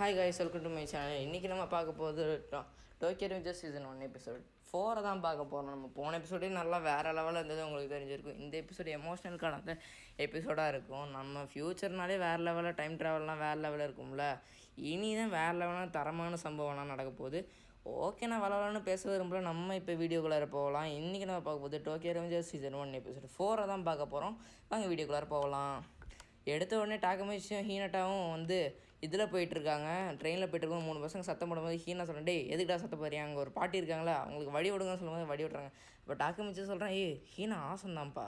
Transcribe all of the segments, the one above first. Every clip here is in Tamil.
Hi guys, welcome to my channel. இன்றைக்கி நம்ம பார்க்க போகிறது டோக்கியோ ரிவெஞ்சர்ஸ் சீசன் 1 எபிசோட் 4 தான் பார்க்க போகிறோம். நம்ம போன எபிசோடே நல்லா வேறு லெவலில் இருந்தது, உங்களுக்கு தெரிஞ்சிருக்கும். இந்த எபிசோடு எமோஷ்னல் கலந்த எபிசோடாக இருக்கும். நம்ம ஃப்யூச்சர்னாலே வேறு லெவலில், டைம் ட்ராவல்லாம் வேறு லெவலில் இருக்கும்ல. இனி தான் வேறு லெவலான தரமான சம்பவம்லாம் நடக்க போகுது. ஓகே, நான் வளவலன்னு பேச விரும்பல. நம்ம இப்போ வீடியோக்குள்ளார போகலாம். இன்றைக்கி நம்ம பார்க்க போகுது டோக்கியோ ரிவெஞ்சர்ஸ் சீசன் 1 எபிசோட் 4 தான் பார்க்க போகிறோம். வாங்க வீடியோக்குள்ளார போகலாம். எடுத்த உடனே டாக்கமிச்சியும் ஹீனட்டாவும் வந்து இதில் போயிட்டுருக்காங்க, ட்ரெயினில் போயிட்டுருக்கோம். 3 பசங்க சத்தம் போடும்போது ஹீனா சொல்கிறேன், டே எதுக்கிட்டா சத்தம் போடுறீங்க, அங்கே ஒரு பாட்டி இருக்காங்களா, அவங்களுக்கு வழி விடுங்கன்னு சொல்லும்போது வழி விட்றாங்க. இப்போ டாக்கமிச்சு சொல்கிறேன், ஹீனா ஆசந்தான்ப்பா,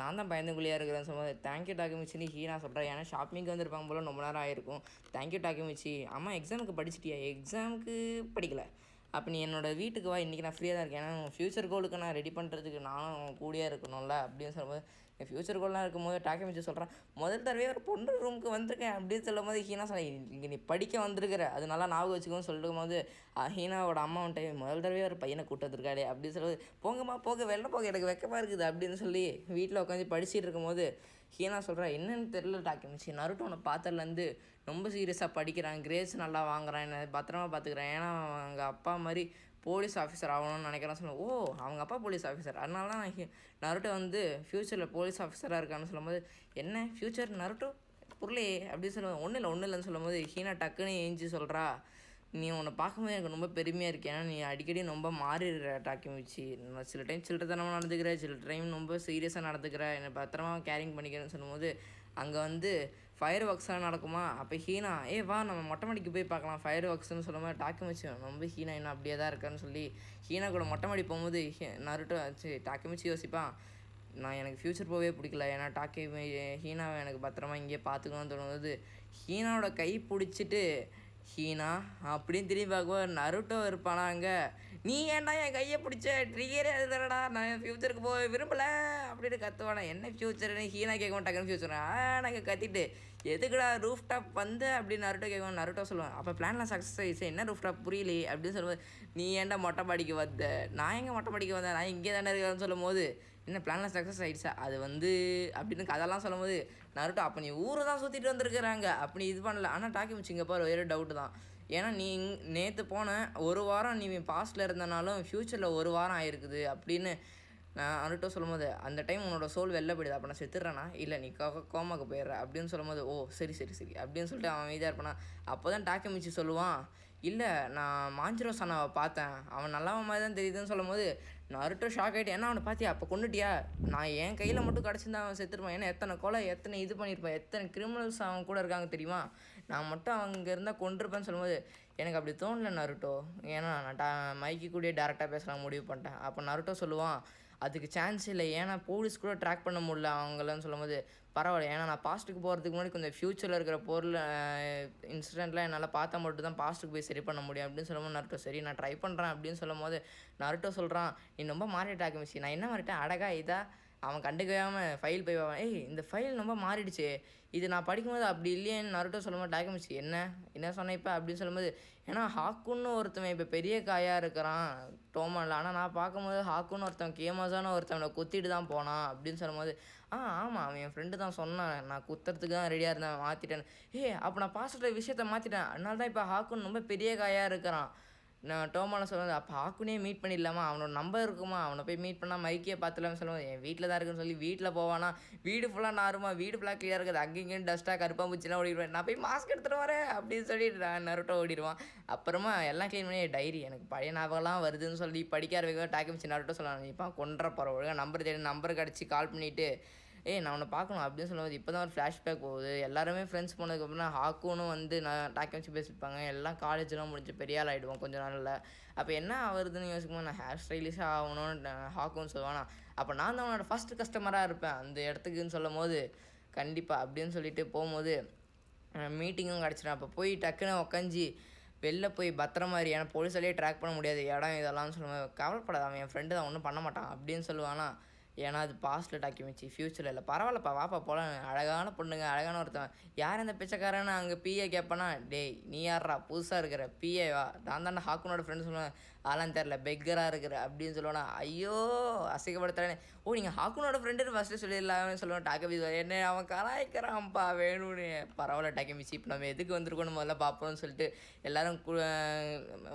நான் தான் பயந்துக்குள்ளியாக இருக்கிறேன்னு சொல்லும்போது தேங்க்யூ டாக்கமிச்சின்னு ஹீனா சொல்கிறேன். ஏன்னா ஷாப்பிங்க்கு வந்திருப்பாங்க போல், ரொம்ப நேரம் ஆகிருக்கும். தேங்க்யூ டாக்கமிச்சி. அம்மா எக்ஸாமுக்கு படிச்சிட்டியா? எக்ஸாமுக்கு படிக்கலை. அப்போ நீ என்னோடய வீட்டுக்கு வா, இன்றைக்கி நான் ஃப்ரீயாக தான் இருக்கேன். ஏன்னா ஃப்யூச்சர் கோலுக்கு நான் ரெடி பண்ணுறதுக்கு நானும் கூடியே இருக்கணும்ல அப்படின்னு சொல்லும்போது, என் ஃப்யூச்சர் கோல்லாம் இருக்கும்போது டாக்கமிச்சு சொல்கிறேன், முதல் தடவையாக ஒரு பொண்ணு ரூமுக்கு வந்திருக்கேன் அப்படின்னு சொல்லும் போது ஹீனா சொல்ல, இங்கே நீ படிக்க வந்திருக்கிற, அது நல்லா ஞாபகம் வச்சுக்கோன்னு சொல்லும் போது ஹீனாவோட அம்மா வந்துட்டு, முதல் தடவையாக ஒரு பையனை கூட்டு வந்திருக்காடே அப்படின்னு சொல்லுவது, போங்கம்மா போக, வெளில போக, எனக்கு வெக்கமாக இருக்குது அப்படின்னு சொல்லி வீட்டில் உட்காந்து படிச்சுட்டு இருக்கும்போது ஹீனா சொல்கிறா, என்னென்னு தெரியல டாக்கமிச்சு, நருட்டோ உன்னை பார்த்ததுலேருந்து ரொம்ப சீரியஸாக படிக்கிறான், கிரேட்ஸ் நல்லா வாங்குறான், என்ன பத்திரமா பார்த்துக்கிறேன், ஏன்னா அவங்க அப்பா மாதிரி போலீஸ் ஆஃபீஸர் ஆகணும்னு நினைக்கிறான்னு சொல்லுவோம். ஓ, அவங்க அப்பா போலீஸ் ஆஃபீஸர், அதனால தான் நருட்டோ வந்து ஃப்யூச்சரில் போலீஸ் ஆஃபீஸராக இருக்கான்னு சொல்லும்போது, என்ன ஃப்யூச்சர் நருட்டோ புரியலையே அப்படின்னு சொல்லுவோம். ஒன்றும் இல்லைன்னு சொல்லும்போது ஹீனா டக்குன்னு ஏஞ்சி சொல்கிறா, நீ உன்னை பார்க்கும்போது எனக்கு ரொம்ப பெருமையாக இருக்கு, ஏன்னா நீ அடிக்கடி ரொம்ப மாறிடுற டாக்கமிச்சு, சில டைம் சில்லறத்தனமாக நடந்துக்கிற, சில டைம் ரொம்ப சீரியஸாக நடந்துக்கிற, என்னை பத்திரமா கேரிங் பண்ணிக்கிறேன்னு சொல்லும்போது அங்கே வந்து ஃபயர் ஒர்க்ஸ்லாம் நடக்குமா. அப்போ ஹீனா, வா நம்ம மொட்டை மாடிக்கு போய் பார்க்கலாம் ஃபயர் ஒர்க்ஸ்னு சொல்லும்போது டாக்கமிச்சு ரொம்ப ஹீனா இன்னும் அப்படியே தான் இருக்கான்னு சொல்லி ஹீனா கூட மொட்டை மாடி போகும்போது நருட்டோ டாக்கமிச்சு யோசிப்பான், நான் எனக்கு ஃப்யூச்சர் போகவே பிடிக்கல, ஏன்னா ஹீனாவை எனக்கு பத்திரமா இங்கேயே பார்த்துக்கணும்னு தோணும்போது ஹீனாவோட கை பிடிச்சிட்டு, ஹீனா அப்படின்னு திரும்பி பார்க்கும்போது நருட்டோ இருப்பானா அங்கே, நீ ஏன்டா என் கையை பிடிச்ச, ட்ரிகரே அது தானடா, நான் என் ஃப்யூச்சருக்கு போக விரும்பலை அப்படின்னு கற்றுவானா. என்ன ஃப்யூச்சர்னு ஹீனா கேட்க மாட்டாங்கன்னு ஃப்யூச்சர் நாங்கள் கத்திட்டு, எதுக்குடா ரூஃப் டாப் வந்து அப்படின்னு நருட்டோ கேட்கும். நருட்டோ சொல்லுவேன், அப்போ பிளான்லாம் சக்ஸஸ் ஆகிடுச்சு, என்ன ரூஃப் டாப் புரியலையே அப்படின்னு சொல்லும்போது, நீ ஏன்டா மொட்டை மாடிக்கு வந்த, நான் எங்கே மொட்டை மாடிக்கு வந்தேன், நான் இங்கே தானே இருக்கிறேன்னு சொல்லும் போது, என்ன பிளான்லாம் சக்ஸஸ் ஆகிடுச்சா அது வந்து அப்படின்னு கதெல்லாம் சொல்லும் போது நருட்டோ, அப்போ நீ ஊரை தான் சுற்றிட்டு வந்துருக்குறாங்க அப்படி இது பண்ணல. ஆனால் டாக்கமிச்சு இங்கே பாரு வேறு டவுட்டு தான், ஏன்னா நீ நேற்று போன ஒரு வாரம் நீ பாஸ்ட்டில் இருந்தனாலும் ஃப்யூச்சரில் ஒரு வாரம் ஆயிருக்குது அப்படின்னு நான் நருட்டோ சொல்லும் போது, அந்த டைம் உன்னோட சோல் வெளில போயிடுது, அப்போ நான் செத்துடுறேனா இல்லை நீ கோமாக்கு போயிடுற அப்படின்னு சொல்லும் போது, ஓ சரி அப்படின்னு சொல்லிட்டு அவன் இதாக இருப்பானா. அப்போ தான் டாக்கமிச்சு சொல்லுவான், இல்லை நான் மாஞ்சிரோ சனாவை பார்த்தேன், அவன் நல்லவன் மாதிரி தான் தெரியுதுன்னு சொல்லும் போது நருட்டோ ஷாக் ஆகிட்டு, ஏன்னா அவனை பார்த்தியா, அப்போ கொண்டுட்டியா, நான் என் கையில் மட்டும் கிடச்சிருந்தா அவன் செத்துருப்பான், ஏன்னா எத்தனை கொலை எத்தனை இது பண்ணியிருப்பான், எத்தனை கிரிமினல்ஸ் அவன் கூட இருக்காங்க தெரியுமா, நான் மட்டும் அவங்க இருந்தால் கொண்டிருப்பேன்னு சொல்லும்போது, எனக்கு அப்படி தோணலை நருட்டோ, ஏன்னா நான் மைக்கி கூடயே டேரெக்டாக பேசலாம் முடிவு பண்ணிட்டேன். அப்போ நருட்டோ சொல்லுவான், அதுக்கு சான்ஸ் இல்லை, ஏன்னா போலீஸ் கூட ட்ராக் பண்ண முடியல அவங்களன்னு சொல்லும்போது, பரவாயில்ல, ஏன்னா நான் பாஸ்ட்டுக்கு போகிறதுக்கு முன்னாடி கொஞ்சம் ஃப்யூச்சரில் இருக்கிற பொருள் இன்சிடெண்ட்லாம் என்னால் பார்த்தா மட்டும் தான் பாஸ்ட்டுக்கு போய் சரி பண்ண முடியும் அப்படின்னு சொல்லும்போது நருட்டோ, சரி நான் ட்ரை பண்ணுறேன் அப்படின்னு சொல்லும் போது நருட்டோ சொல்கிறான், நீ ரொம்ப மாறிட்டாக்க மிச்சி, நான் என்ன மாறிட்டேன், அழகா இதா அவன் கண்டுக்காமல் ஃபைல் போய் இந்த ஃபைல் ரொம்ப மாறிடுச்சு, இது நான் படிக்கும்போது அப்படி இல்லையேன்னு நருட்டோ சொல்லும்போது டாக்கமிச்சு, என்ன சொன்னேன் இப்போ அப்படின்னு சொல்லும்போது, ஏன்னா ஹாக்குன்னு ஒருத்தவன் இப்போ பெரிய காயாக இருக்கிறான் டோமானில், ஆனால் நான் பார்க்கும்போது ஹாக்குன்னு ஒருத்தவன் கேமாஸான ஒருத்தவனை குத்திட்டு தான் போனான் அப்படின்னு சொல்லும்போது, ஆமாம் அவன் என் ஃப்ரெண்டு தான் சொன்னான், நான் குத்துறதுக்கு தான் ரெடியாக இருந்தேன், மாற்றிட்டேன். அப்போ நான் பாஸ்ட்டில் விஷயத்த மாற்றிட்டேன், அதனால தான் இப்போ ஹாக்குன்னு ரொம்ப பெரிய காயாக இருக்கிறான். நான் டோமால சொல்லுவது, அப்போ ஹாக்குனே மீட் பண்ணிடலாமா, அவனோட நம்பர் இருக்குமா, அவனை போய் மீட் பண்ணால் மைக்கே பார்த்துலாம்னு சொல்லுவோம். என் வீட்டில் தான் இருக்குன்னு சொல்லி வீட்டில் போவானா, வீடு ஃபுல்லாக நாருமா, வீடு ஃபுல்லாக கிளியாக இருக்குது, அங்கேயும் டஸ்ட்டாக கருப்பாம்பூச்சிலாம் ஓடிடுவேன், நான் போய் மாஸ்க் எடுத்துகிட்டு வரேன் அப்படின்னு சொல்லி நருட்டோ ஓடிடுவான். அப்புறமா எல்லாம் க்ளீன் பண்ணி டைரி எனக்கு பழைய ஞாபகம்லாம் வருதுன்னு சொல்லி படிக்க ஆரம்பிக்க டாக்கமிச்சு நருட்டோ சொல்லலாம், இப்போ கொண்டுற போகிற ஒழுங்காக நம்பர் தேடி நம்பர் கிடச்சி கால் பண்ணிவிட்டு, நான் உன்னை பார்க்கணும் அப்படின்னு சொல்லும்போது, இப்போ தான் ஒரு ஃப்ளாஷ்பேக் போகுது, எல்லாருமே ஃப்ரெண்ட்ஸ் போனதுக்கப்புறம் ஹாக்குன்னு வந்து நான் டாக்கமிச்சு பேசியிருப்பாங்க, எல்லாம் காலேஜெலாம் முடிஞ்சு பெரிய ஆள் ஆகிடுவோம் கொஞ்சம் நாளில். அப்போ என்ன ஆகுதுன்னு யோசிக்கும்போது, நான் ஹேர் ஸ்டைலிஷாக ஆகணும்னு ஹாக்குன்னு சொல்லுவானா, அப்போ நான் தான் அவனோட ஃபஸ்ட்டு கஸ்டமராக இருப்பேன் அந்த இடத்துக்குன்னு சொல்லும் போது, கண்டிப்பாக அப்படின்னு சொல்லிட்டு போகும்போது மீட்டிங்கும் கிடச்சிடும். அப்போ போய் டக்குன்னு உக்காஞ்சி வெளில போய் பத்திரமா ஏன்னா போலீஸாலேயே ட்ராக் பண்ண முடியாது இடம் இதெல்லாம் சொல்லுவேன், கவலைப்படாத அவன் என் ஃப்ரெண்டு தான் ஒன்றும் பண்ண மாட்டான் அப்படின்னு சொல்லுவானா. ஏன்னா அது பாஸ்ட்டில் டாக்கமிச்சு ஃப்யூச்சரில் இல்லை, பரவாயில்லப்பா வாப்பா போகலாம், அழகான பொண்ணுங்க அழகான ஒருத்தவன், யார் அந்த பிச்சைக்காரன்னு அங்கே பிஏ கேட்பானா, டேய் நீ யாரா புதுசாக இருக்கிற பிஏவா, நான் தானே ஹாக்குனோட ஃப்ரெண்டு சொல்லுவேன், ஆளாம் தெரில பெக்கராக இருக்கிற அப்படின்னு சொல்லுவானா. ஐயோ அசிங்கப்படுத்துறானே. ஓ நீங்கள் ஹாக்குனோட ஃப்ரெண்டுன்னு ஃபஸ்ட்டு சொல்லிடலாம்னு சொல்லுவான் டாக்கமிச்சி. என்ன அவன் கலாய்க்கிறான்ப்பா வேணும்னு. பரவாயில்ல டாக்கமிச்சி, இப்போ நம்ம எதுக்கு வந்திருக்கோன்னு முதல்ல பார்ப்போம்னு சொல்லிட்டு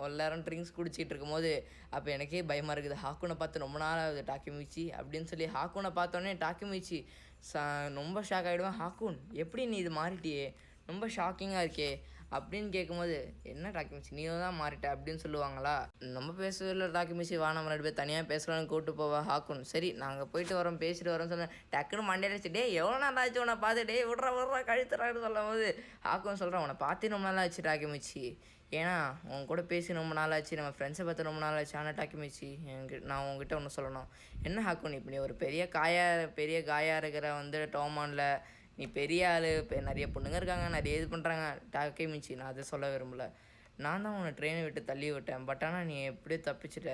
எல்லாரும் ட்ரிங்க்ஸ் குடிச்சிட்டு இருக்கும்போது அப்போ எனக்கே பயமாக இருக்குது. ஹாக்குனை பார்த்து ரொம்ப நாள் ஆகுது டாக்கமிச்சி அப்படின்னு சொல்லி ஹாக்குனை பார்த்தோன்னே டாக்கமிச்சி ரொம்ப ஷாக் ஆகிடுவேன். ஹாக்குன் எப்படி நீ இது மாறிட்டியே, ரொம்ப ஷாக்கிங்காக இருக்கே அப்படின்னு கேட்கும்போது, என்ன டாக்குமிச்சி நீ தான் மாறிட்ட அப்படின்னு சொல்லுவாங்களா. நம்ம பேசுவதில்ல டாக்குமிச்சி, வா நம்ம 2 பேர் தனியாக பேசலாம்னு கூப்பிட்டு போவா ஹாக்குன். சரி நாங்கள் போயிட்டு வரோம் பேசிட்டு வரோம்னு சொன்னேன். டக்குன்னு மண்டையில வச்சு, டே எவ்வளோ நாள் ஆச்சு உன்னை பார்த்து, டே விட்றா கழுத்துறான்னு சொல்லும் போது ஹாக்குன் சொல்கிறேன், உன்னை பார்த்து ரொம்ப நாள் ஆச்சு டாக்குமிச்சி, ஏன்னா உன் கூட பேசி ரொம்ப நாள் ஆச்சு, நம்ம ஃப்ரெண்ட்ஸை பார்த்து ரொம்ப நாள் ஆச்சு. ஆனால் டாக்குமிச்சி நான் உங்ககிட்ட ஒன்று சொல்லணும். என்ன ஹாக்குன், இப்போ நீ ஒரு பெரிய காயாக இருக்கிற டோமானில் நீ பெரிய ஆள், இப்போ நிறைய பொண்ணுங்க இருக்காங்க, நிறைய இது பண்ணுறாங்க. டாக்கமிச்சி நான் அதை சொல்ல விரும்பல. நான் தான் உன்னை ட்ரெயினை விட்டு தள்ளி விட்டேன். பட் ஆனால் நீ எப்படியோ தப்பிச்சிட்ட.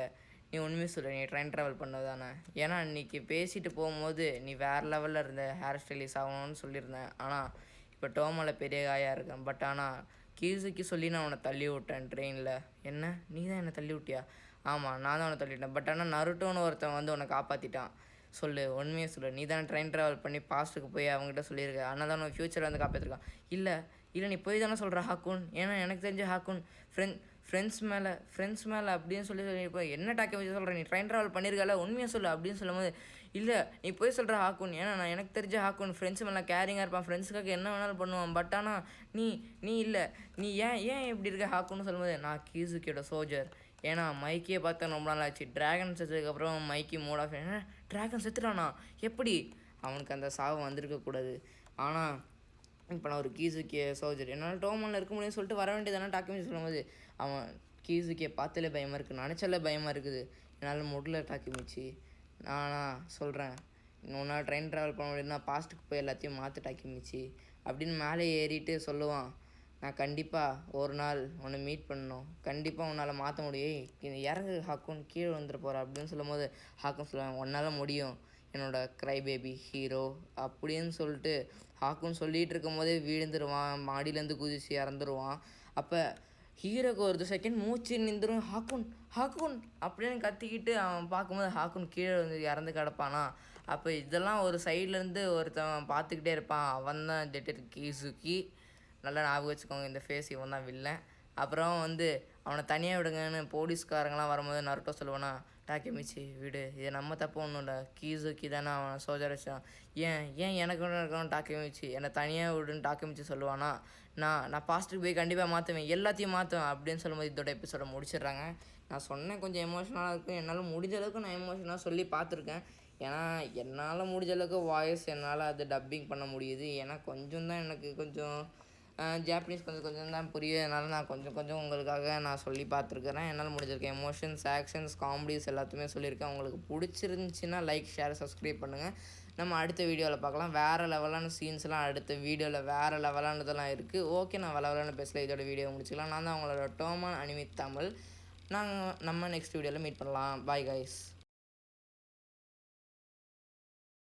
நீ உண்மையை சொல்ல, நீ ட்ரெயின் ட்ராவல் பண்ணதானே. ஏன்னா இன்றைக்கி பேசிட்டு போகும்போது நீ வேறு லெவலில் இருந்த, ஹேர் ஸ்டைலிஸ் ஆகணும்னு சொல்லியிருந்தேன். ஆனால் இப்போ டோமாவில் பெரிய காயாக இருக்கேன். பட் ஆனால் கீசுக்கு சொல்லி நான் உன்னை தள்ளி விட்டேன் ட்ரெயினில். என்ன நீ தான் என்னை தள்ளி விட்டியா? ஆமாம் நான் தான் உன்னை தள்ளிவிட்டேன். பட் ஆனால் நருட்டோன்னு ஒருத்தன் உன்னை காப்பாற்றிட்டான். சொல்லு உண்மையை சொல்லு, நீ தானே ட்ரெயின் ட்ராவல் பண்ணி பாஸ்ட்டுக்கு போய் அவங்ககிட்ட சொல்லியிருக்க, ஆனால் தான் உன் ஃப்யூச்சரில் காப்பாற்றிருக்கான். இல்லை நீ போய் தானே சொல்கிற ஹாக்குன். ஏன்னா எனக்கு தெரிஞ்ச ஹாக்குன் ஃப்ரெண்ட்ஸ் மேலே அப்படின்னு சொல்லியிருப்போம். என்ன டாக்கமிச்சி சொல்கிறேன், நீ ட்ரெயின் ட்ராவல் பண்ணியிருக்கல, உண்மையை சொல்லு அப்படின்னு சொல்லும்போது, இல்லை நீ போய் சொல்கிற ஹாக்குன். ஏன்னா நான் எனக்கு தெரிஞ்ச ஹாக்குன் ஃப்ரெண்ட்ஸ் மேலே கேரிங்காக இருப்பான், ஃப்ரெண்ட்ஸுக்காக என்ன வேணாலும் பண்ணுவான். பட் ஆனால் நீ இல்லை, நீ ஏன் இப்படி இருக்க ஹாக்குன்னு சொல்லும்போது, நான் கீசுக்கியோட சோல்ஜர். ஏன்னா மைக்கியை பார்த்தா ரொம்ப நாள் ஆச்சு. ட்ராகன் செத்ததுக்கப்புறம் மைக்கி மூட் ஆஃப். என்ன ட்ராகன் செத்துட்டானா? எப்படி? அவனுக்கு அந்த சாவு வந்திருக்கக்கூடாது. ஆனால் இப்போ நான் ஒரு கீசுக்கிய சோல்ஜர், என்னால் டோமானில் இருக்க முடியும்னு சொல்லிட்டு வர வேண்டியதானே டாக்கமிச்சி சொல்லும்போது, அவன் கீசுக்கியை பார்த்தாலே பயமாக இருக்குது, நினச்சாலே பயமாக இருக்குது, என்னால் முடியல டாக்கமிச்சி. நானா சொல்கிறேன், இன்னொரு ட்ரெயின் ட்ராவல் பண்ண முடியும்னா பாஸ்ட்டுக்கு போய் எல்லாத்தையும் மாற்ற டாக்கமிச்சி அப்படின்னு மேலே ஏறிட்டு சொல்லுவான். நான் கண்டிப்பாக ஒரு நாள் உன்னை மீட் பண்ணணும், கண்டிப்பாக உன்னால் மாற்ற முடியும், இறங்கு ஹாக்குன் கீழே வந்துட்டு போகிற அப்படின்னு சொல்லும்போது ஹாக்குன் சொல்லுவான், உன்னால் முடியும் என்னோடய க்ரை பேபி ஹீரோ அப்படின்னு சொல்லிட்டு ஹாக்குன் சொல்லிகிட்டு இருக்கும் போதே விழுந்துருவான், மாடியிலேருந்து குதிச்சு இறந்துருவான். அப்போ ஹீரோக்கு ஒரு செகண்ட் மூச்சு நின்றுடும். ஹாக்குன் அப்படின்னு கத்திக்கிட்டு அவன் பார்க்கும்போது ஹாக்குன் கீழே வந்து இறந்து கிடப்பானா. அப்போ இதெல்லாம் ஒரு சைட்லேருந்து ஒருத்தன் பார்த்துக்கிட்டே இருப்பான். அவன் தான் டெடெக்டிவ் கீசுக்கி. நல்லா ஞாபகம் வச்சுக்கோங்க, இந்த ஃபேஸ் இவன் தான் வில்லன். அப்புறம் அவனை தனியாக விடுங்கன்னு போலீஸ்காரங்களாம் வரும்போது நருட்டோ சொல்லுவானா, டாக்கமிச்சி விடு, இது நம்ம தப்பு ஒன்றும் இல்லை, கீசுக்கி தானே அவன் சோஜர் வச்சான், ஏன் எனக்கு ஒன்று இருக்கணும் டாக்கமிச்சி, என்னை தனியாக விடுன்னு டாக்கமிச்சி சொல்லுவானா. நான் பாஸ்ட்டுக்கு போய் கண்டிப்பாக மாற்றுவேன், எல்லாத்தையும் மாற்றுவேன் அப்படின்னு சொல்லும்போது இதோட எபிசோட முடிச்சிடுறாங்க. நான் சொன்னேன் கொஞ்சம் எமோஷனலாக இருக்கும், என்னால் முடிஞ்ச அளவுக்கு நான் எமோஷனலாக சொல்லி பார்த்துருக்கேன். ஏன்னா என்னால் முடிஞ்ச அளவுக்கு வாய்ஸ் என்னால் அது டப்பிங் பண்ண முடியுது. ஏன்னா கொஞ்சம் தான் எனக்கு கொஞ்சம் ஜாப்பனீஸ் கொஞ்சம் தான் புரியும். அதனால் நான் கொஞ்சம் உங்களுக்காக நான் சொல்லி பார்த்துருக்குறேன். என்னால் முடிஞ்சிருக்கேன். எமோஷன்ஸ், ஆக்ஷன்ஸ், காமெடிஸ் எல்லாத்தையுமே சொல்லியிருக்கேன். உங்களுக்கு பிடிச்சிருந்துச்சின்னா லைக், ஷேர், சப்ஸ்கிரைப் பண்ணுங்கள். நம்ம அடுத்த வீடியோவில் பார்க்கலாம். வேறு லெவலான சீன்ஸ்லாம் அடுத்த வீடியோவில் வேறு லெவலானதெல்லாம் இருக்குது. ஓகே, நான் லெவலான பேசல, இதோட வீடியோ முடிச்சுக்கலாம். நான் தான் உங்களோட டோமான் அனிமி தமிழ். நம்ம நெக்ஸ்ட் வீடியோவில் மீட் பண்ணலாம். Bye guys.